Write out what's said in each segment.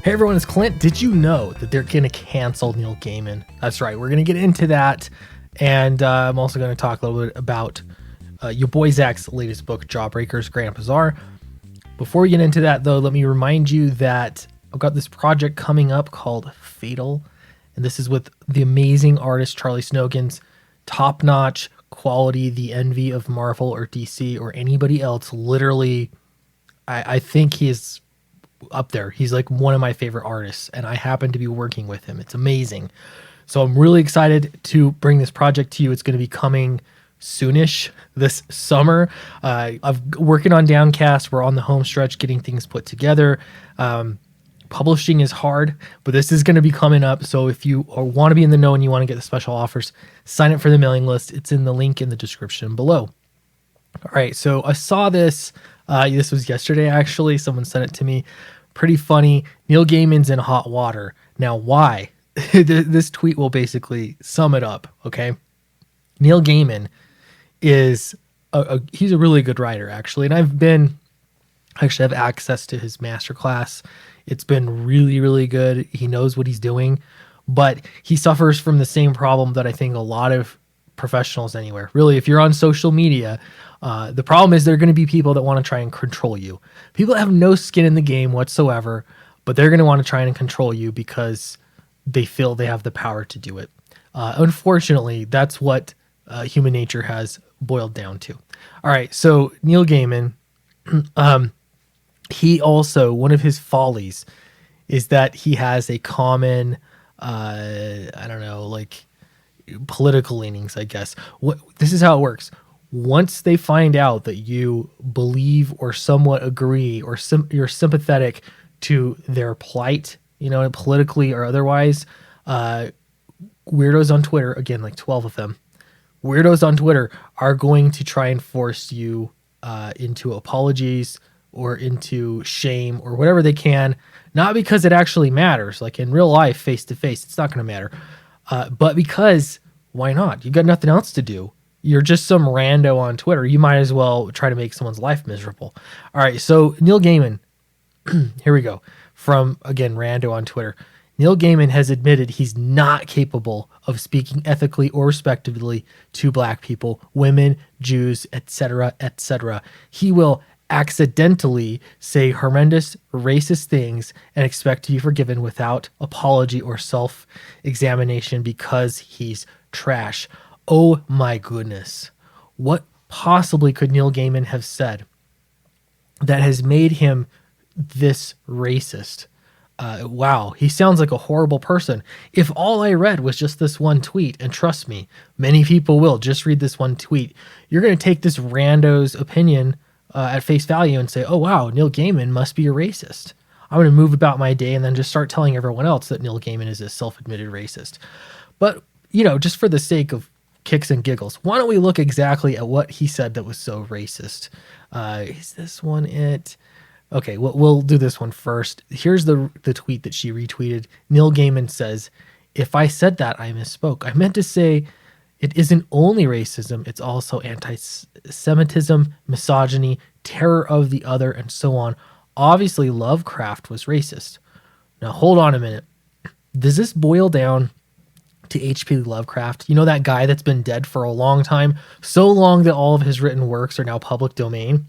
Hey everyone, it's Clint. Did you know that they're going to cancel Neil Gaiman? That's right. We're going to get into that. And I'm also going to talk a little bit about your boy Zach's latest book, Jawbreakers Grand Bazaar. Before we get into that, though, let me remind you that I've got this project coming up called Fatal. And this is with the amazing artist Charlie Snogans. Top-notch quality, the envy of Marvel or DC or anybody else. Literally, I think he is up there. He's like one of my favorite artists, and I happen to be working with him. It's amazing. So I'm really excited to bring this project to you. It's going to be coming soonish this summer. I'm working on Downcast. We're on the home stretch getting things put together. Publishing is hard, but this is going to be coming up. So if you want to be in the know and you want to get the special offers, sign up for the mailing list. It's in the link in the description below. All right, so I saw this. This was yesterday, actually. Someone sent it to me. Pretty funny. Neil Gaiman's in hot water. Now, why? This tweet will basically sum it up, okay? Neil Gaiman is he's a really good writer, actually. And I actually have access to his masterclass. It's been really, really good. He knows what he's doing. But he suffers from the same problem that I think a lot of professionals anywhere. Really, if you're on social media, the problem is there are going to be people that want to try and control you. People that have no skin in the game whatsoever, but they're going to want to try and control you because they feel they have the power to do it. Unfortunately, that's what human nature has boiled down to. All right, so Neil Gaiman, he also, one of his follies is that he has a common, political leanings, I guess. This is how it works. Once they find out that you believe or somewhat agree or you're sympathetic to their plight, politically or otherwise, weirdos on Twitter, again, like 12 of them, weirdos on Twitter are going to try and force you into apologies or into shame or whatever they can, not because it actually matters. Like in real life, face to face, it's not going to matter. But because, why not? You've got nothing else to do. You're just some rando on Twitter. You might as well try to make someone's life miserable. All right, so Neil Gaiman, here we go. From, again, rando on Twitter. Neil Gaiman has admitted he's not capable of speaking ethically or respectfully to black people, women, Jews, etc., etc. He will accidentally say horrendous, racist things and expect to be forgiven without apology or self-examination because he's trash. Oh my goodness. What possibly could Neil Gaiman have said that has made him this racist? Wow, he sounds like a horrible person. If all I read was just this one tweet, and trust me, many people will just read this one tweet, you're going to take this rando's opinion at face value and say, oh wow, Neil Gaiman must be a racist. I'm going to move about my day and then just start telling everyone else that Neil Gaiman is a self-admitted racist. But, just for the sake of kicks and giggles, why don't we look exactly at what he said that was so racist? Is this one it? Okay, we'll do this one first. Here's the tweet that she retweeted. Neil Gaiman says, if I said that, I misspoke. I meant to say it isn't only racism, it's also anti-Semitism, misogyny, terror of the other, and so on. Obviously, Lovecraft was racist. Now, hold on a minute. Does this boil down to H.P. Lovecraft? That guy that's been dead for a long time, so long that all of his written works are now public domain?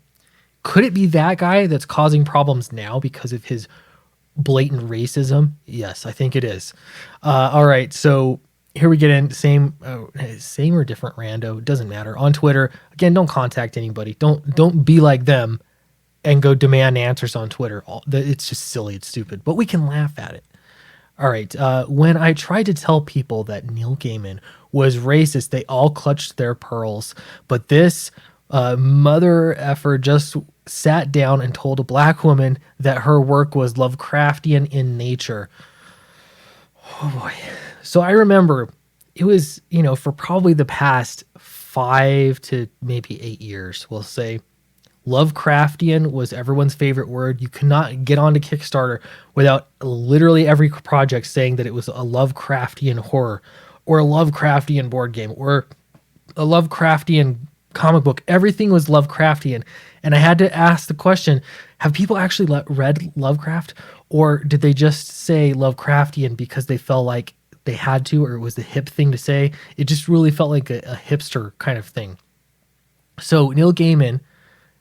Could it be that guy that's causing problems now because of his blatant racism? Yes, I think it is. All right, so here we get in. Same or different rando, it doesn't matter. On Twitter, again, don't contact anybody. Don't be like them and go demand answers on Twitter. It's just silly. It's stupid, but we can laugh at it. All right. When I tried to tell people that Neil Gaiman was racist, they all clutched their pearls. But this mother effer just sat down and told a black woman that her work was Lovecraftian in nature. Oh boy. So I remember it was, for probably the past 5 to maybe 8 years, we'll say, Lovecraftian was everyone's favorite word. You could not get onto Kickstarter without literally every project saying that it was a Lovecraftian horror or a Lovecraftian board game or a Lovecraftian comic book. Everything was Lovecraftian. And I had to ask the question, have people actually read Lovecraft? Or did they just say Lovecraftian because they felt like they had to, or it was the hip thing to say? It just really felt like a hipster kind of thing. So Neil Gaiman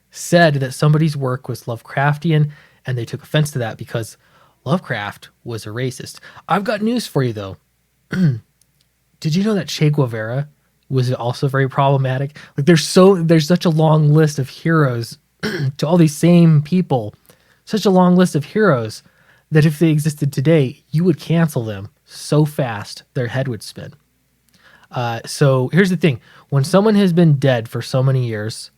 said that somebody's work was Lovecraftian, and they took offense to that because Lovecraft was a racist. I've got news for you, though. Did you know that Che Guevara was also very problematic? Like there's such a long list of heroes to all these same people, such a long list of heroes that if they existed today, you would cancel them so fast their head would spin. So here's the thing. When someone has been dead for so many years,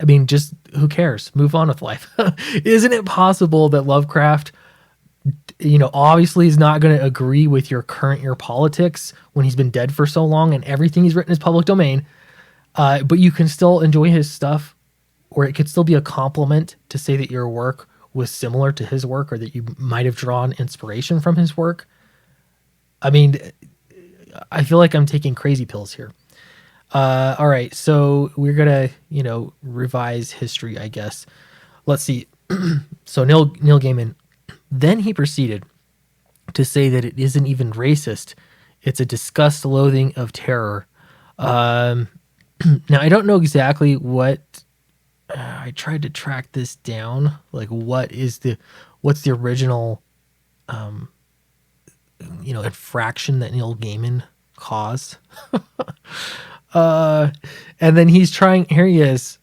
I mean, just who cares? Move on with life. Isn't it possible that Lovecraft, obviously is not going to agree with your current year politics when he's been dead for so long and everything he's written is public domain, but you can still enjoy his stuff, or it could still be a compliment to say that your work was similar to his work or that you might have drawn inspiration from his work. I mean, I feel like I'm taking crazy pills here. All right, so we're gonna, revise history, I guess. Let's see. So Neil Gaiman, then he proceeded to say that it isn't even racist; it's a disgust, loathing of terror. Now I don't know exactly what. I tried to track this down. Like, what's the original, infraction that Neil Gaiman caused? And then he's trying. Here he is.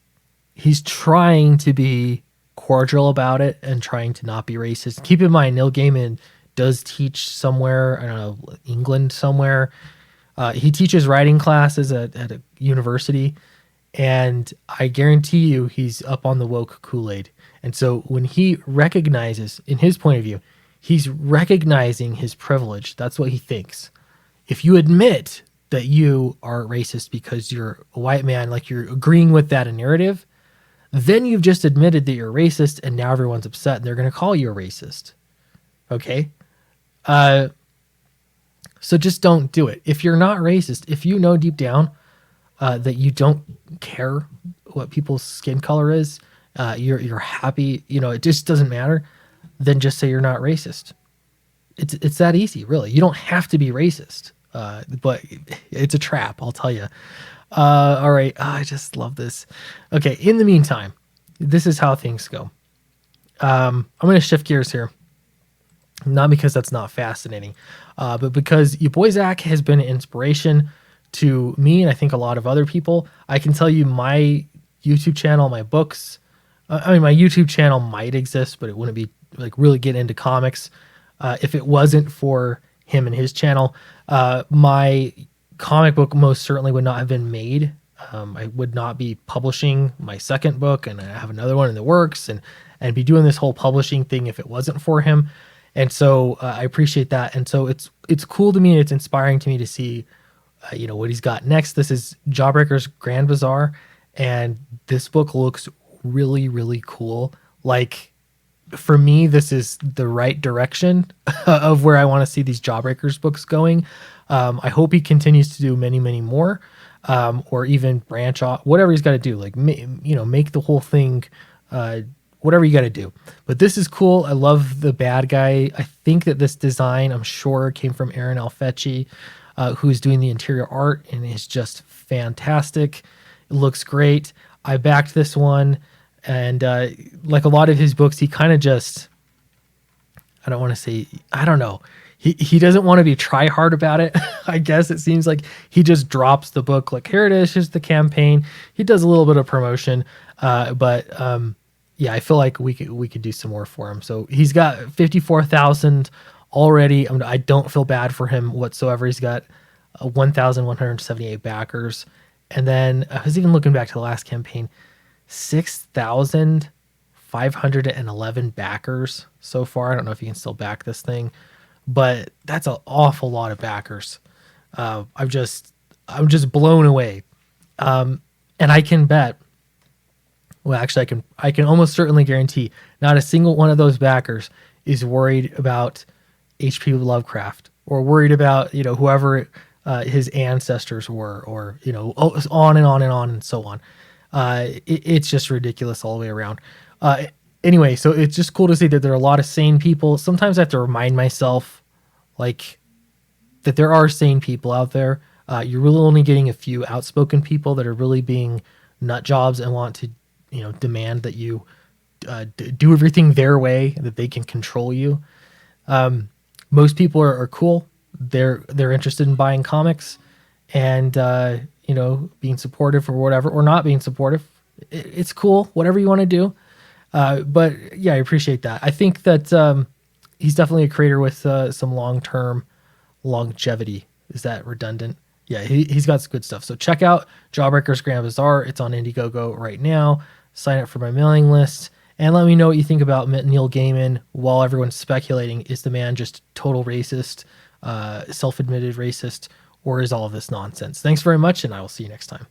He's trying to be cordial about it and trying to not be racist. Keep in mind, Neil Gaiman does teach somewhere. I don't know, England somewhere. He teaches writing classes at a university, and I guarantee you, he's up on the woke Kool-Aid. And so when he recognizes, in his point of view, he's recognizing his privilege. That's what he thinks. If you admit that you are racist because you're a white man, like you're agreeing with that narrative, then you've just admitted that you're racist, and now everyone's upset and they're going to call you a racist. Okay? So just don't do it. If you're not racist, if you know deep down that you don't care what people's skin color is, you're happy, it just doesn't matter, then just say you're not racist. It's that easy, really. You don't have to be racist. But it's a trap, I'll tell you. All right. I just love this. Okay. In the meantime, this is how things go. I'm going to shift gears here. Not because that's not fascinating, but because your boy Zach has been an inspiration to me and I think a lot of other people. I can tell you my YouTube channel, my books. My YouTube channel might exist, but it wouldn't be like really get into comics if it wasn't for him and his channel. My comic book most certainly would not have been made. I would not be publishing my second book, and I have another one in the works, and be doing this whole publishing thing if it wasn't for him. And so I appreciate that. And so it's cool to me, and it's inspiring to me to see what he's got next. This is Jawbreaker's Grand Bazaar, and this book looks really, really cool. Like, for me, this is the right direction of where I want to see these Jawbreakers books going. I hope he continues to do many, many more, or even branch off, whatever he's got to do. Like, make the whole thing, whatever you got to do. But this is cool. I love the bad guy. I think that this design, I'm sure, came from Aaron Alfecci, who's doing the interior art, and is just fantastic. It looks great. I backed this one. And like a lot of his books, he kind of just, I don't want to say, I don't know. He doesn't want to be try hard about it. I guess it seems like he just drops the book. Like, here it is, here's the campaign. He does a little bit of promotion. But I feel like we could do some more for him. So he's got 54,000 already. I don't feel bad for him whatsoever. He's got 1,178 backers. And then I was even looking back to the last campaign. 6,511 backers so far. I don't know if you can still back this thing, but that's an awful lot of backers. I'm just blown away. And I can bet, well, actually I can almost certainly guarantee not a single one of those backers is worried about H.P. Lovecraft or worried about, whoever his ancestors were, or, on and on and on and so on. It's just ridiculous all the way around. Anyway, so it's just cool to see that there are a lot of sane people. Sometimes I have to remind myself, like, that there are sane people out there. You're really only getting a few outspoken people that are really being nut jobs and want to, demand that you do everything their way, that they can control you. Most people are cool. They're interested in buying comics and being supportive or whatever, or not being supportive. It's cool, whatever you want to do. But yeah, I appreciate that. I think that he's definitely a creator with some long-term longevity. Is that redundant? Yeah, he's got some good stuff. So check out Jawbreakers Grand Bazaar. It's on Indiegogo right now. Sign up for my mailing list and let me know what you think about Neil Gaiman while everyone's speculating, is the man just total racist, self-admitted racist, or is all of this nonsense? Thanks very much, and I will see you next time.